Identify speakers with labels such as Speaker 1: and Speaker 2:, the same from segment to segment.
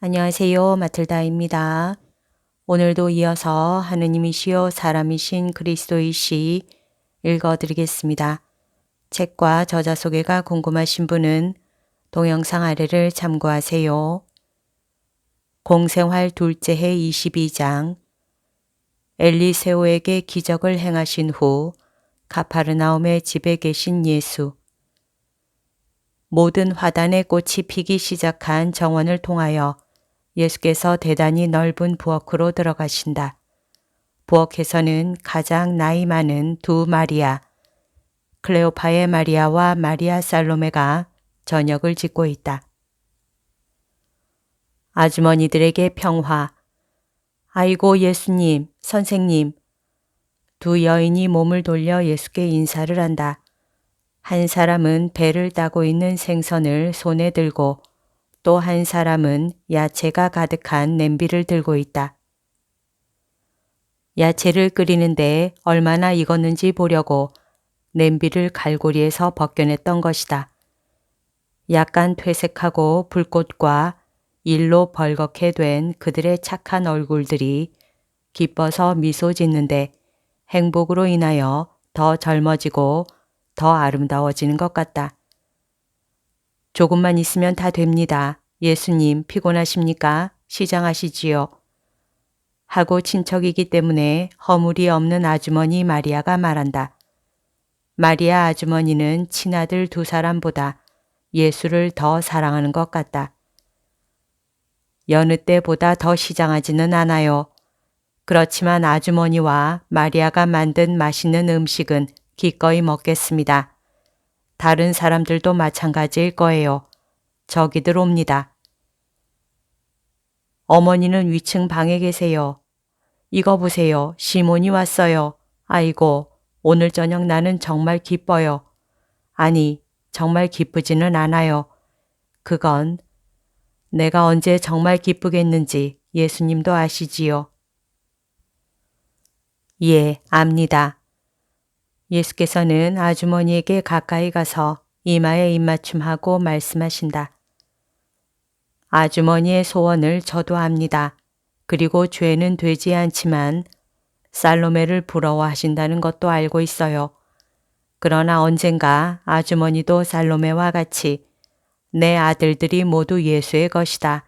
Speaker 1: 안녕하세요. 마틀다입니다. 오늘도 이어서 하느님이시요 사람이신 그리스도이시 읽어드리겠습니다. 책과 저자 소개가 궁금하신 분은 동영상 아래를 참고하세요. 공생활 둘째 해 22장 엘리세오에게 기적을 행하신 후 가파르나움의 집에 계신 예수. 모든 화단의 꽃이 피기 시작한 정원을 통하여 예수께서 대단히 넓은 부엌으로 들어가신다. 부엌에서는 가장 나이 많은 두 마리아, 클레오파의 마리아와 마리아 살로메가 저녁을 짓고 있다. 아주머니들에게 평화. 아이고 예수님, 선생님. 두 여인이 몸을 돌려 예수께 인사를 한다. 한 사람은 배를 따고 있는 생선을 손에 들고 또 한 사람은 야채가 가득한 냄비를 들고 있다. 야채를 끓이는데 얼마나 익었는지 보려고 냄비를 갈고리에서 벗겨냈던 것이다. 약간 퇴색하고 불꽃과 일로 벌겋게 된 그들의 착한 얼굴들이 기뻐서 미소 짓는데 행복으로 인하여 더 젊어지고 더 아름다워지는 것 같다. 조금만 있으면 다 됩니다. 예수님 피곤하십니까? 시장하시지요. 하고 친척이기 때문에 허물이 없는 아주머니 마리아가 말한다. 마리아 아주머니는 친아들 두 사람보다 예수를 더 사랑하는 것 같다. 여느 때보다 더 시장하지는 않아요. 그렇지만 아주머니와 마리아가 만든 맛있는 음식은 기꺼이 먹겠습니다. 다른 사람들도 마찬가지일 거예요. 저기들 옵니다. 어머니는 위층 방에 계세요. 이거 보세요. 시몬이 왔어요. 아이고, 오늘 저녁 나는 정말 기뻐요. 아니, 정말 기쁘지는 않아요. 그건 내가 언제 정말 기쁘겠는지 예수님도 아시지요. 예, 압니다. 예수께서는 아주머니에게 가까이 가서 이마에 입맞춤하고 말씀하신다. 아주머니의 소원을 저도 압니다. 그리고 죄는 되지 않지만 살로메를 부러워하신다는 것도 알고 있어요. 그러나 언젠가 아주머니도 살로메와 같이 내 아들들이 모두 예수의 것이다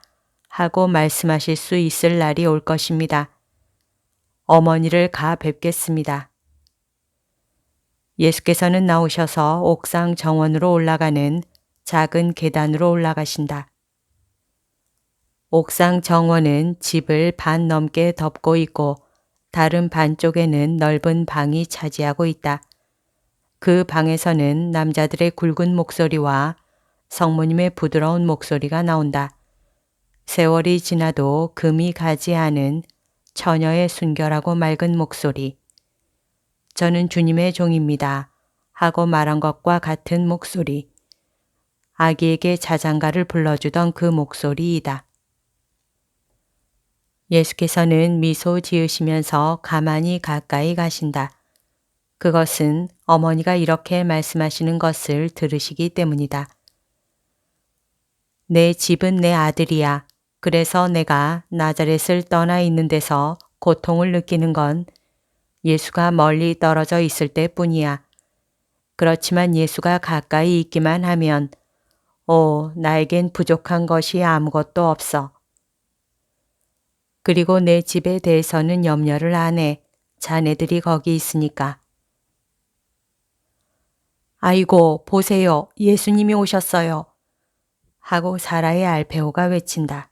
Speaker 1: 하고 말씀하실 수 있을 날이 올 것입니다. 어머니를 가 뵙겠습니다. 예수께서는 나오셔서 옥상 정원으로 올라가는 작은 계단으로 올라가신다. 옥상 정원은 집을 반 넘게 덮고 있고 다른 반쪽에는 넓은 방이 차지하고 있다. 그 방에서는 남자들의 굵은 목소리와 성모님의 부드러운 목소리가 나온다. 세월이 지나도 금이 가지 않은 처녀의 순결하고 맑은 목소리. 저는 주님의 종입니다. 하고 말한 것과 같은 목소리. 아기에게 자장가를 불러주던 그 목소리이다. 예수께서는 미소 지으시면서 가만히 가까이 가신다. 그것은 어머니가 이렇게 말씀하시는 것을 들으시기 때문이다. 내 집은 내 아들이야. 그래서 내가 나자렛을 떠나 있는 데서 고통을 느끼는 건 예수가 멀리 떨어져 있을 때뿐이야. 그렇지만 예수가 가까이 있기만 하면 나에겐 부족한 것이 아무것도 없어. 그리고 내 집에 대해서는 염려를 안 해. 자네들이 거기 있으니까. 아이고, 보세요. 예수님이 오셨어요. 하고 사라의 알페오가 외친다.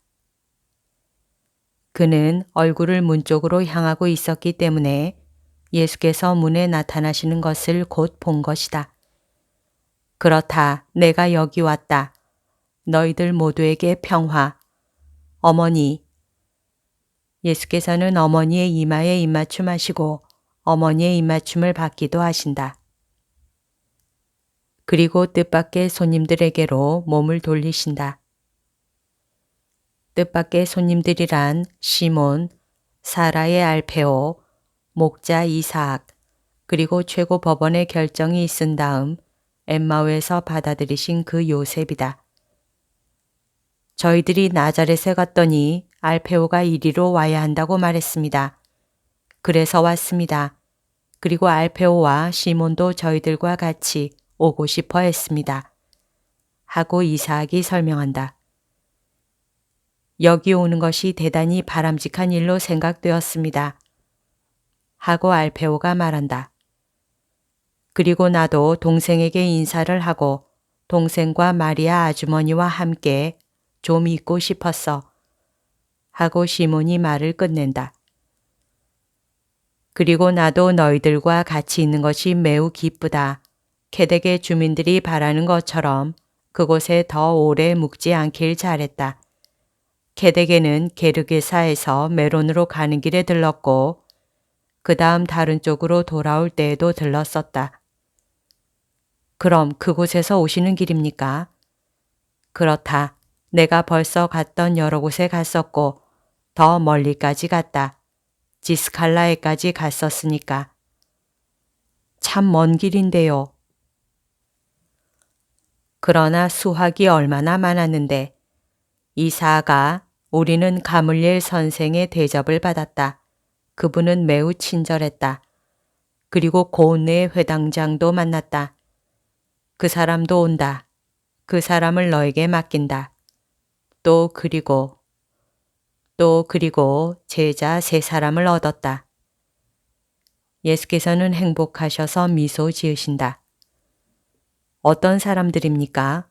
Speaker 1: 그는 얼굴을 문 쪽으로 향하고 있었기 때문에 예수께서 문에 나타나시는 것을 곧 본 것이다. 그렇다. 내가 여기 왔다. 너희들 모두에게 평화. 어머니. 예수께서는 어머니의 이마에 입맞춤하시고 어머니의 입맞춤을 받기도 하신다. 그리고 뜻밖의 손님들에게로 몸을 돌리신다. 뜻밖의 손님들이란 시몬, 사라의 알페오, 목자 이삭, 그리고 최고 법원의 결정이 있은 다음 엠마오에서 받아들이신 그 요셉이다. 저희들이 나자렛에 갔더니 알페오가 이리로 와야 한다고 말했습니다. 그래서 왔습니다. 그리고 알페오와 시몬도 저희들과 같이 오고 싶어 했습니다. 하고 이사학이 설명한다. 여기 오는 것이 대단히 바람직한 일로 생각되었습니다. 하고 알페오가 말한다. 그리고 나도 동생에게 인사를 하고 동생과 마리아 아주머니와 함께 좀 있고 싶었어. 하고 시몬이 말을 끝낸다. 그리고 나도 너희들과 같이 있는 것이 매우 기쁘다. 케덱의 주민들이 바라는 것처럼 그곳에 더 오래 묵지 않길 잘했다. 케덱에는 게르게사에서 메론으로 가는 길에 들렀고 그 다음 다른 쪽으로 돌아올 때에도 들렀었다. 그럼 그곳에서 오시는 길입니까? 그렇다. 내가 벌써 갔던 여러 곳에 갔었고 더 멀리까지 갔다. 지스칼라에까지 갔었으니까. 참 먼 길인데요. 그러나 수확이 얼마나 많았는데 이사가 우리는 가물리엘 선생의 대접을 받았다. 그분은 매우 친절했다. 그리고 고은의 회당장도 만났다. 그 사람도 온다. 그 사람을 너에게 맡긴다. 또 그리고 제자 3사람을 얻었다. 예수께서는 행복하셔서 미소 지으신다. 어떤 사람들입니까?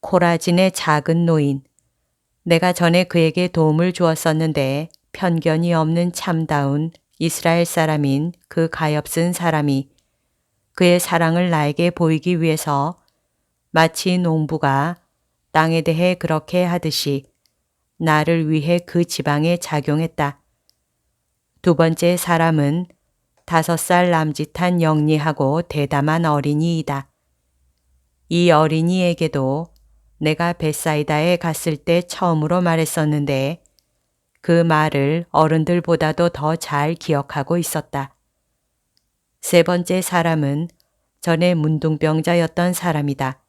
Speaker 1: 코라진의 작은 노인. 내가 전에 그에게 도움을 주었었는데 편견이 없는 참다운 이스라엘 사람인 그 가엾은 사람이 그의 사랑을 나에게 보이기 위해서 마치 농부가 땅에 대해 그렇게 하듯이 나를 위해 그 지방에 작용했다. 두 번째 사람은 5살 남짓한 영리하고 대담한 어린이이다. 이 어린이에게도 내가 벳사이다에 갔을 때 처음으로 말했었는데 그 말을 어른들보다도 더 잘 기억하고 있었다. 3번째 사람은 전에 문둥병자였던 사람이다.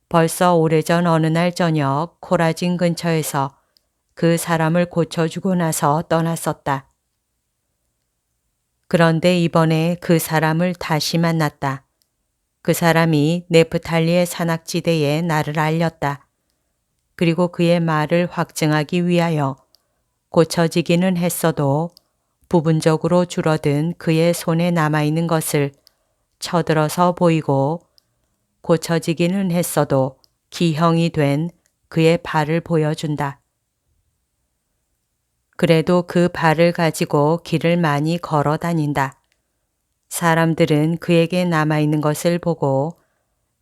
Speaker 1: 벌써 오래전 어느 날 저녁 코라진 근처에서 그 사람을 고쳐주고 나서 떠났었다. 그런데 이번에 그 사람을 다시 만났다. 그 사람이 네프탈리의 산악지대에 나를 알렸다. 그리고 그의 말을 확증하기 위하여 고쳐지기는 했어도 부분적으로 줄어든 그의 손에 남아있는 것을 쳐들어서 보이고 고쳐지기는 했어도 기형이 된 그의 발을 보여준다. 그래도 그 발을 가지고 길을 많이 걸어 다닌다. 사람들은 그에게 남아있는 것을 보고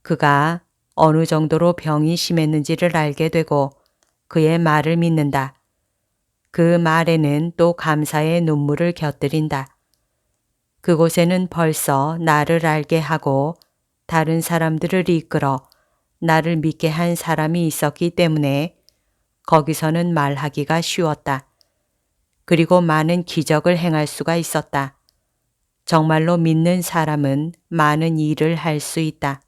Speaker 1: 그가 어느 정도로 병이 심했는지를 알게 되고 그의 말을 믿는다. 그 말에는 또 감사의 눈물을 곁들인다. 그곳에는 벌써 나를 알게 하고 다른 사람들을 이끌어 나를 믿게 한 사람이 있었기 때문에 거기서는 말하기가 쉬웠다. 그리고 많은 기적을 행할 수가 있었다. 정말로 믿는 사람은 많은 일을 할 수 있다.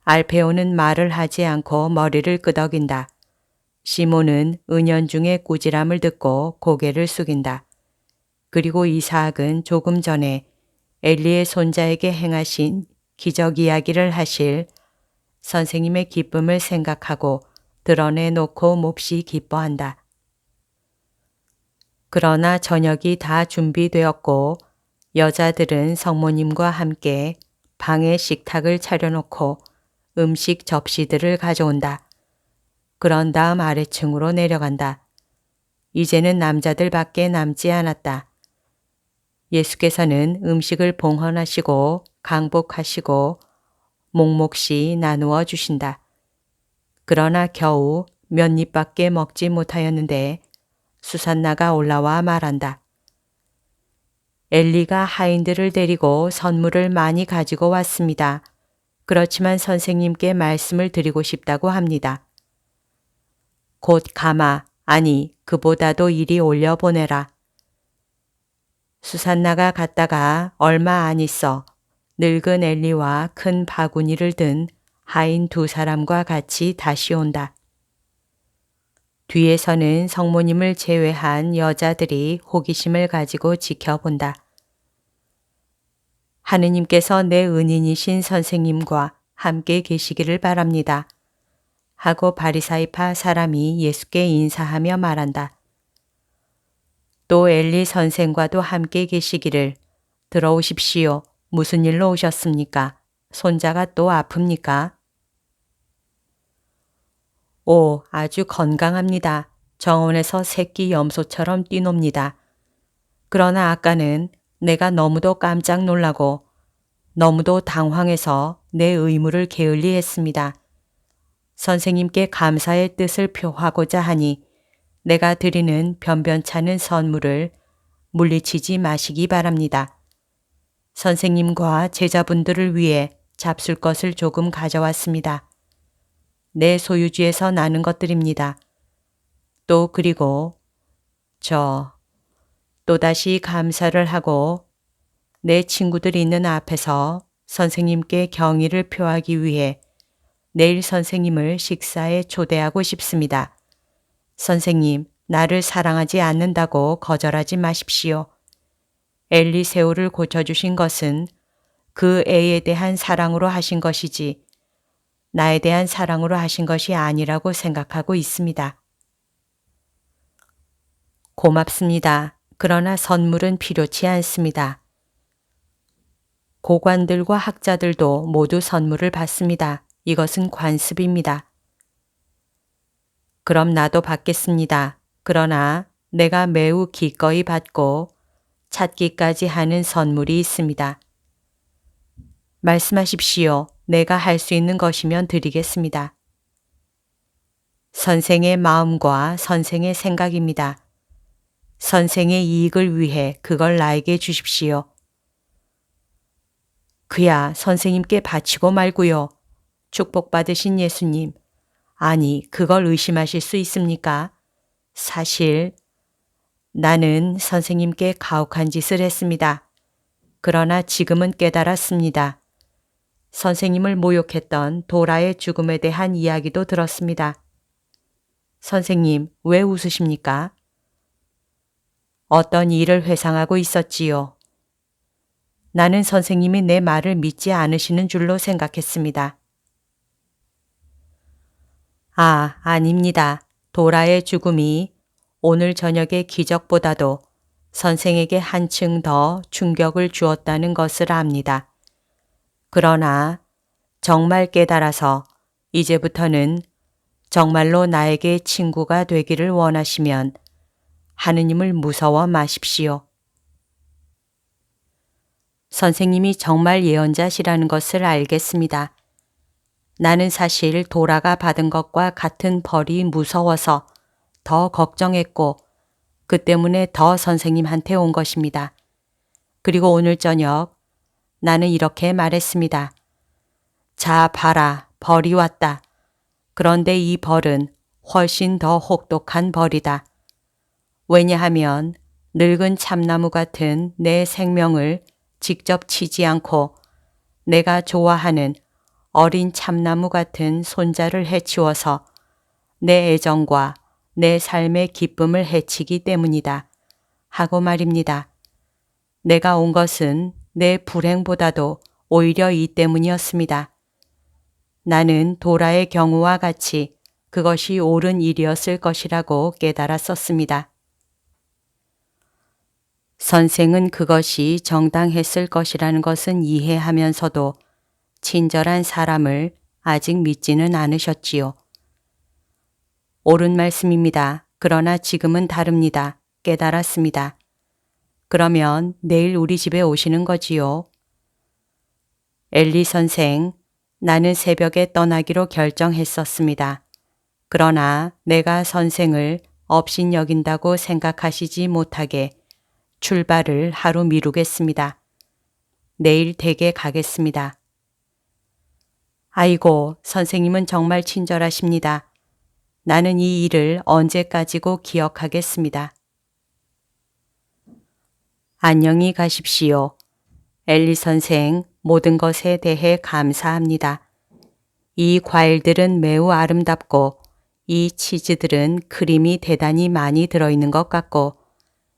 Speaker 1: 알페오는 말을 하지 않고 머리를 끄덕인다. 시몬은 은연중에 꾸지람을 듣고 고개를 숙인다. 그리고 이사학은 조금 전에 엘리의 손자에게 행하신 기적 이야기를 하실 선생님의 기쁨을 생각하고 드러내놓고 몹시 기뻐한다. 그러나 저녁이 다 준비되었고 여자들은 성모님과 함께 방에 식탁을 차려놓고 음식 접시들을 가져온다. 그런 다음 아래층으로 내려간다. 이제는 남자들밖에 남지 않았다. 예수께서는 음식을 봉헌하시고 강복하시고 몫몫이 나누어 주신다. 그러나 겨우 몇 입밖에 먹지 못하였는데 수산나가 올라와 말한다. 엘리가 하인들을 데리고 선물을 많이 가지고 왔습니다. 그렇지만 선생님께 말씀을 드리고 싶다고 합니다. 곧 가마, 아니 그보다도 이리 올려보내라. 수산나가 갔다가 얼마 안 있어 늙은 엘리와 큰 바구니를 든 하인 두 사람과 같이 다시 온다. 뒤에서는 성모님을 제외한 여자들이 호기심을 가지고 지켜본다. 하느님께서 내 은인이신 선생님과 함께 계시기를 바랍니다. 하고 바리사이파 사람이 예수께 인사하며 말한다. 또 엘리 선생과도 함께 계시기를 들어오십시오. 무슨 일로 오셨습니까? 손자가 또 아픕니까? 오, 아주 건강합니다. 정원에서 새끼 염소처럼 뛰놉니다. 그러나 아까는 내가 너무도 깜짝 놀라고 너무도 당황해서 내 의무를 게을리했습니다. 선생님께 감사의 뜻을 표하고자 하니 내가 드리는 변변찮은 선물을 물리치지 마시기 바랍니다. 선생님과 제자분들을 위해 잡술 것을 조금 가져왔습니다. 내 소유지에서 나는 것들입니다. 또 그리고 또다시 감사를 하고 내 친구들이 있는 앞에서 선생님께 경의를 표하기 위해 내일 선생님을 식사에 초대하고 싶습니다. 선생님, 나를 사랑하지 않는다고 거절하지 마십시오. 엘리세오를 고쳐주신 것은 그 애에 대한 사랑으로 하신 것이지 나에 대한 사랑으로 하신 것이 아니라고 생각하고 있습니다. 고맙습니다. 그러나 선물은 필요치 않습니다. 고관들과 학자들도 모두 선물을 받습니다. 이것은 관습입니다. 그럼 나도 받겠습니다. 그러나 내가 매우 기꺼이 받고 찾기까지 하는 선물이 있습니다. 말씀하십시오. 내가 할 수 있는 것이면 드리겠습니다. 선생의 마음과 선생의 생각입니다. 선생의 이익을 위해 그걸 나에게 주십시오. 그야 선생님께 바치고 말고요. 축복받으신 예수님. 아니, 그걸 의심하실 수 있습니까? 사실 나는 선생님께 가혹한 짓을 했습니다. 그러나 지금은 깨달았습니다. 선생님을 모욕했던 도라의 죽음에 대한 이야기도 들었습니다. 선생님, 왜 웃으십니까? 어떤 일을 회상하고 있었지요. 나는 선생님이 내 말을 믿지 않으시는 줄로 생각했습니다. 아, 아닙니다. 도라의 죽음이 오늘 저녁의 기적보다도 선생에게 한층 더 충격을 주었다는 것을 압니다. 그러나 정말 깨달아서 이제부터는 정말로 나에게 친구가 되기를 원하시면 하느님을 무서워 마십시오. 선생님이 정말 예언자시라는 것을 알겠습니다. 나는 사실 도라가 받은 것과 같은 벌이 무서워서 더 걱정했고 그 때문에 더 선생님한테 온 것입니다. 그리고 오늘 저녁 나는 이렇게 말했습니다. 자, 봐라. 벌이 왔다. 그런데 이 벌은 훨씬 더 혹독한 벌이다. 왜냐하면 늙은 참나무 같은 내 생명을 직접 치지 않고 내가 좋아하는 어린 참나무 같은 손자를 해치워서 내 애정과 내 삶의 기쁨을 해치기 때문이다. 하고 말입니다. 내가 온 것은 내 불행보다도 오히려 이 때문이었습니다. 나는 도라의 경우와 같이 그것이 옳은 일이었을 것이라고 깨달았었습니다. 선생은 그것이 정당했을 것이라는 것은 이해하면서도 친절한 사람을 아직 믿지는 않으셨지요. 옳은 말씀입니다. 그러나 지금은 다릅니다. 깨달았습니다. 그러면 내일 우리 집에 오시는 거지요. 엘리 선생, 나는 새벽에 떠나기로 결정했었습니다. 그러나 내가 선생을 업신여긴다고 생각하시지 못하게 출발을 하루 미루겠습니다. 내일 댁에 가겠습니다. 아이고, 선생님은 정말 친절하십니다. 나는 이 일을 언제까지고 기억하겠습니다. 안녕히 가십시오. 엘리 선생, 모든 것에 대해 감사합니다. 이 과일들은 매우 아름답고 이 치즈들은 크림이 대단히 많이 들어있는 것 같고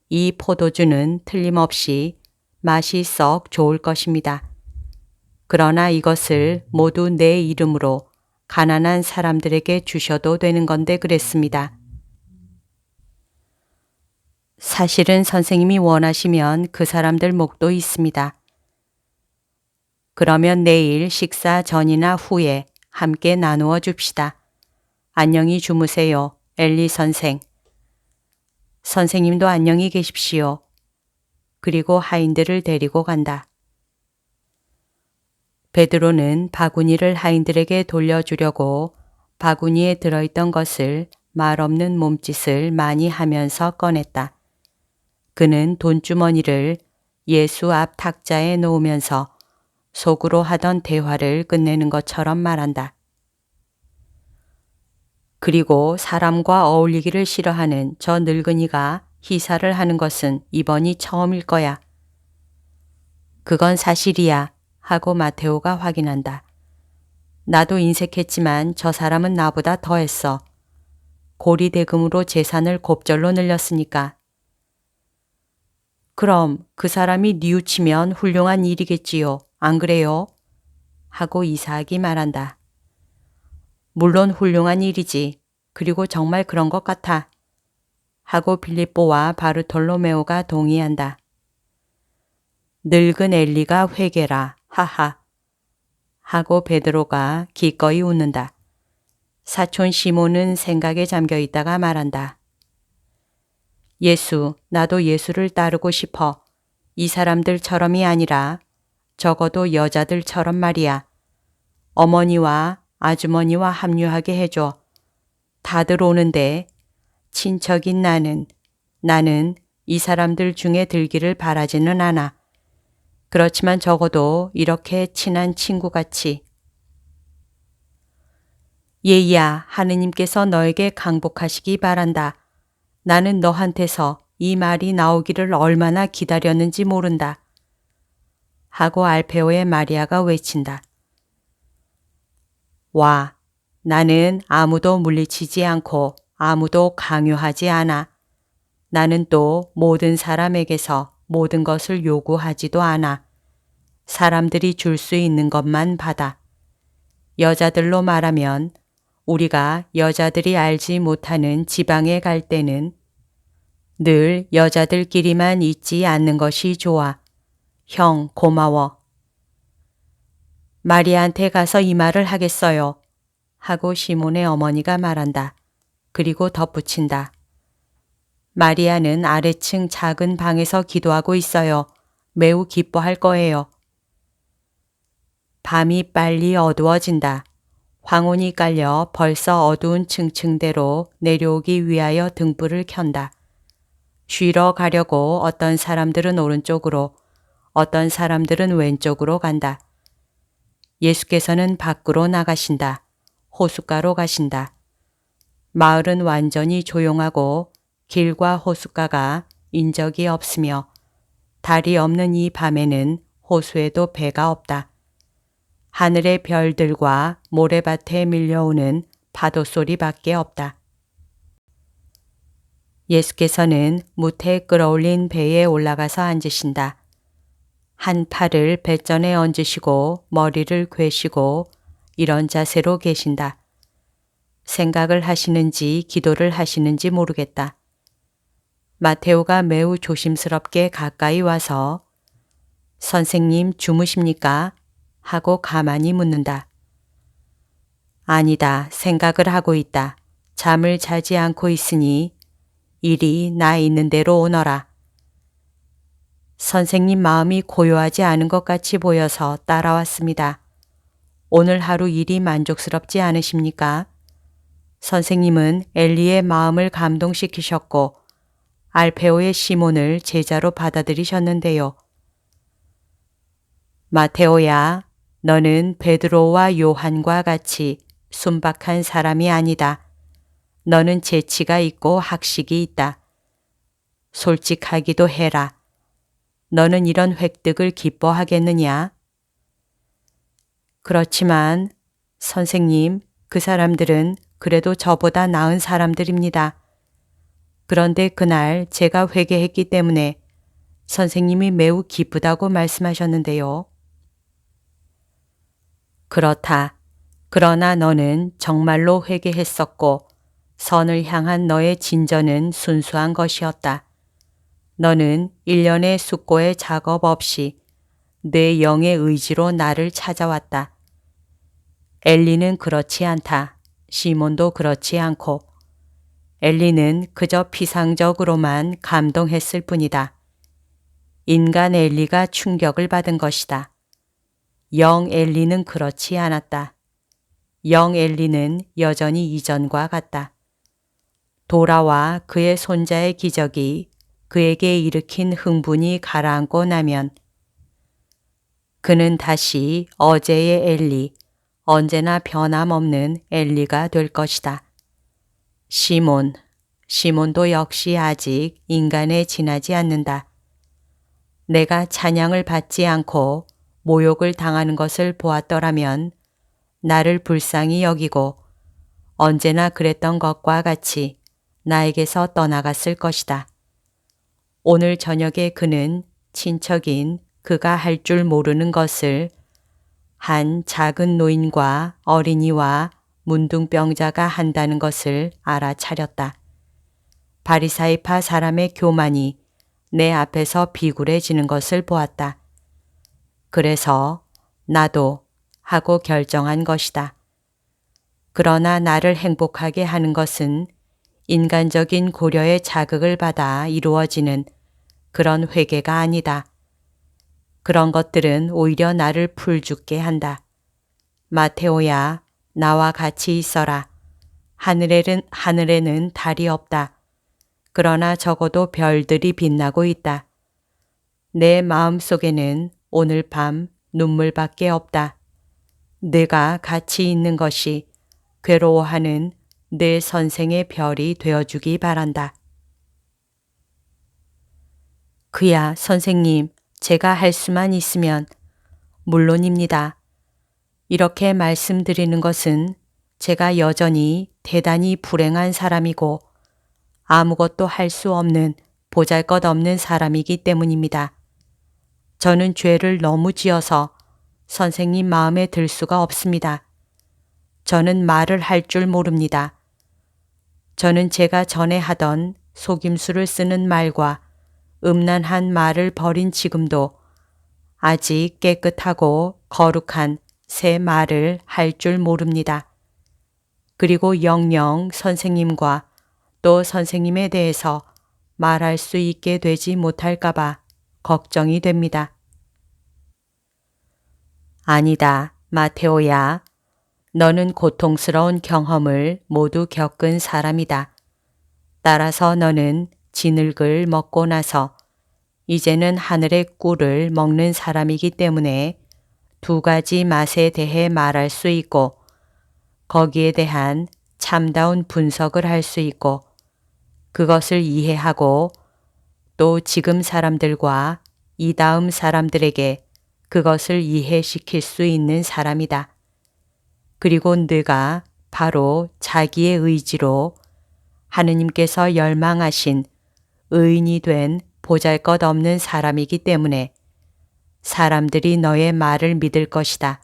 Speaker 1: 이 포도주는 틀림없이 맛이 썩 좋을 것입니다. 그러나 이것을 모두 내 이름으로 가난한 사람들에게 주셔도 되는 건데 그랬습니다. 사실은 선생님이 원하시면 그 사람들 목도 있습니다. 그러면 내일 식사 전이나 후에 함께 나누어 줍시다. 안녕히 주무세요, 엘리 선생. 선생님도 안녕히 계십시오. 그리고 하인들을 데리고 간다. 베드로는 바구니를 하인들에게 돌려주려고 바구니에 들어있던 것을 말없는 몸짓을 많이 하면서 꺼냈다. 그는 돈주머니를 예수 앞 탁자에 놓으면서 속으로 하던 대화를 끝내는 것처럼 말한다. 그리고 사람과 어울리기를 싫어하는 저 늙은이가 희사를 하는 것은 이번이 처음일 거야. 그건 사실이야 하고 마테오가 확인한다. 나도 인색했지만 저 사람은 나보다 더했어. 고리대금으로 재산을 곱절로 늘렸으니까. 그럼 그 사람이 뉘우치면 훌륭한 일이겠지요. 안 그래요? 하고 이사학이 말한다. 물론 훌륭한 일이지. 그리고 정말 그런 것 같아. 하고 빌립보와 바르톨로메오가 동의한다. 늙은 엘리가 회개라. 하하. 하고 베드로가 기꺼이 웃는다. 사촌 시몬은 생각에 잠겨 있다가 말한다. 예수, 나도 예수를 따르고 싶어. 이 사람들처럼이 아니라 적어도 여자들처럼 말이야. 어머니와 아주머니와 합류하게 해줘. 다들 오는데 친척인 나는 이 사람들 중에 들기를 바라지는 않아. 그렇지만 적어도 이렇게 친한 친구같이. 예야, 하느님께서 너에게 강복하시기 바란다. 나는 너한테서 이 말이 나오기를 얼마나 기다렸는지 모른다. 하고 알페오의 마리아가 외친다. 와, 나는 아무도 물리치지 않고 아무도 강요하지 않아. 나는 또 모든 사람에게서 모든 것을 요구하지도 않아. 사람들이 줄 수 있는 것만 받아. 여자들로 말하면 우리가 여자들이 알지 못하는 지방에 갈 때는 늘 여자들끼리만 있지 않는 것이 좋아. 형, 고마워. 마리아한테 가서 이 말을 하겠어요. 하고 시몬의 어머니가 말한다. 그리고 덧붙인다. 마리아는 아래층 작은 방에서 기도하고 있어요. 매우 기뻐할 거예요. 밤이 빨리 어두워진다. 황혼이 깔려 벌써 어두운 층층대로 내려오기 위하여 등불을 켠다. 쉬러 가려고 어떤 사람들은 오른쪽으로, 어떤 사람들은 왼쪽으로 간다. 예수께서는 밖으로 나가신다. 호숫가로 가신다. 마을은 완전히 조용하고 길과 호숫가가 인적이 없으며 달이 없는 이 밤에는 호수에도 배가 없다. 하늘의 별들과 모래밭에 밀려오는 파도 소리밖에 없다. 예수께서는 무태 끌어올린 배에 올라가서 앉으신다. 한 팔을 배전에 얹으시고 머리를 괴시고 이런 자세로 계신다. 생각을 하시는지 기도를 하시는지 모르겠다. 마테오가 매우 조심스럽게 가까이 와서 선생님 주무십니까? 하고 가만히 묻는다. 아니다. 생각을 하고 있다. 잠을 자지 않고 있으니 이리 나 있는 대로 오너라. 선생님 마음이 고요하지 않은 것 같이 보여서 따라왔습니다. 오늘 하루 일이 만족스럽지 않으십니까? 선생님은 엘리의 마음을 감동시키셨고 알페오의 시몬을 제자로 받아들이셨는데요. 마테오야, 너는 베드로와 요한과 같이 순박한 사람이 아니다. 너는 재치가 있고 학식이 있다. 솔직하기도 해라. 너는 이런 획득을 기뻐하겠느냐? 그렇지만 선생님, 그 사람들은 그래도 저보다 나은 사람들입니다. 그런데 그날 제가 회개했기 때문에 선생님이 매우 기쁘다고 말씀하셨는데요. 그렇다. 그러나 너는 정말로 회개했었고 선을 향한 너의 진전은 순수한 것이었다. 너는 일련의 숙고의 작업 없이 내 영의 의지로 나를 찾아왔다. 엘리는 그렇지 않다. 시몬도 그렇지 않고 엘리는 그저 피상적으로만 감동했을 뿐이다. 인간 엘리가 충격을 받은 것이다. 영 엘리는 그렇지 않았다. 영 엘리는 여전히 이전과 같다. 돌아와 그의 손자의 기적이 그에게 일으킨 흥분이 가라앉고 나면 그는 다시 어제의 엘리, 언제나 변함없는 엘리가 될 것이다. 시몬도 역시 아직 인간에 지나지 않는다. 내가 찬양을 받지 않고 모욕을 당하는 것을 보았더라면 나를 불쌍히 여기고 언제나 그랬던 것과 같이 나에게서 떠나갔을 것이다. 오늘 저녁에 그는 친척인 그가 할 줄 모르는 것을 한 작은 노인과 어린이와 문둥병자가 한다는 것을 알아차렸다. 바리사이파 사람의 교만이 내 앞에서 비굴해지는 것을 보았다. 그래서 나도 하고 결정한 것이다. 그러나 나를 행복하게 하는 것은 인간적인 고려의 자극을 받아 이루어지는 그런 회개가 아니다. 그런 것들은 오히려 나를 풀죽게 한다. 마테오야, 나와 같이 있어라. 하늘에는 달이 없다. 그러나 적어도 별들이 빛나고 있다. 내 마음속에는 오늘 밤 눈물밖에 없다. 내가 같이 있는 것이 괴로워하는 내 선생의 별이 되어주기 바란다. 그야 선생님, 제가 할 수만 있으면 물론입니다. 이렇게 말씀드리는 것은 제가 여전히 대단히 불행한 사람이고 아무것도 할 수 없는 보잘것없는 사람이기 때문입니다. 저는 죄를 너무 지어서 선생님 마음에 들 수가 없습니다. 저는 말을 할 줄 모릅니다. 저는 제가 전에 하던 속임수를 쓰는 말과 음란한 말을 버린 지금도 아직 깨끗하고 거룩한 새 말을 할 줄 모릅니다. 그리고 영영 선생님과 또 선생님에 대해서 말할 수 있게 되지 못할까봐 걱정이 됩니다. 아니다, 마테오야. 너는 고통스러운 경험을 모두 겪은 사람이다. 따라서 너는 진흙을 먹고 나서 이제는 하늘의 꿀을 먹는 사람이기 때문에 두 가지 맛에 대해 말할 수 있고 거기에 대한 참다운 분석을 할 수 있고 그것을 이해하고 또 지금 사람들과 이 다음 사람들에게 그것을 이해시킬 수 있는 사람이다. 그리고 네가 바로 자기의 의지로 하느님께서 열망하신 의인이 된 보잘것없는 사람이기 때문에 사람들이 너의 말을 믿을 것이다.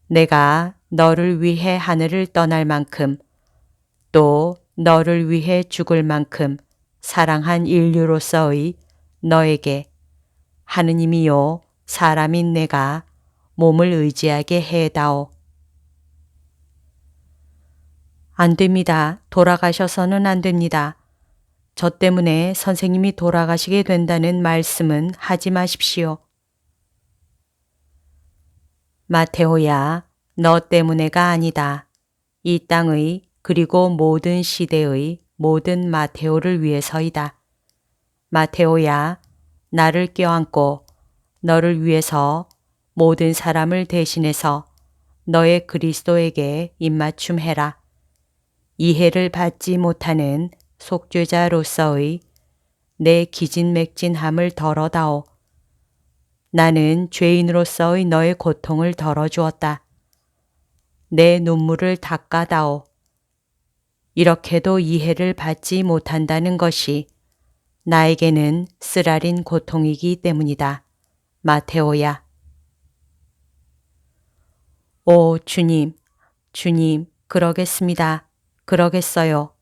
Speaker 1: 내가 너를 위해 하늘을 떠날 만큼 또 너를 위해 죽을 만큼 사랑한 인류로서의 너에게 하느님이요 사람인 내가 몸을 의지하게 해다오. 안 됩니다. 돌아가셔서는 안 됩니다. 저 때문에 선생님이 돌아가시게 된다는 말씀은 하지 마십시오. 마테오야, 너 때문에가 아니다. 이 땅의 그리고 모든 시대의 모든 마테오를 위해서이다. 마테오야, 나를 껴안고 너를 위해서 모든 사람을 대신해서 너의 그리스도에게 입맞춤해라. 이해를 받지 못하는 속죄자로서의 내 기진맥진함을 덜어다오. 나는 죄인으로서의 너의 고통을 덜어주었다. 내 눈물을 닦아다오. 이렇게도 이해를 받지 못한다는 것이 나에게는 쓰라린 고통이기 때문이다. 마테오야. 오, 주님, 주님, 그러겠습니다. 그러겠어요.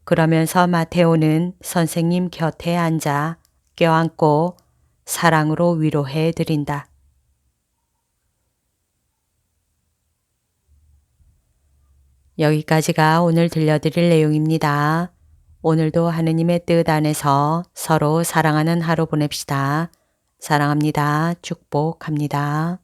Speaker 1: 그러면서 마테오는 선생님 곁에 앉아 껴안고 사랑으로 위로해 드린다. 여기까지가 오늘 들려드릴 내용입니다. 오늘도 하느님의 뜻 안에서 서로 사랑하는 하루 보냅시다. 사랑합니다. 축복합니다.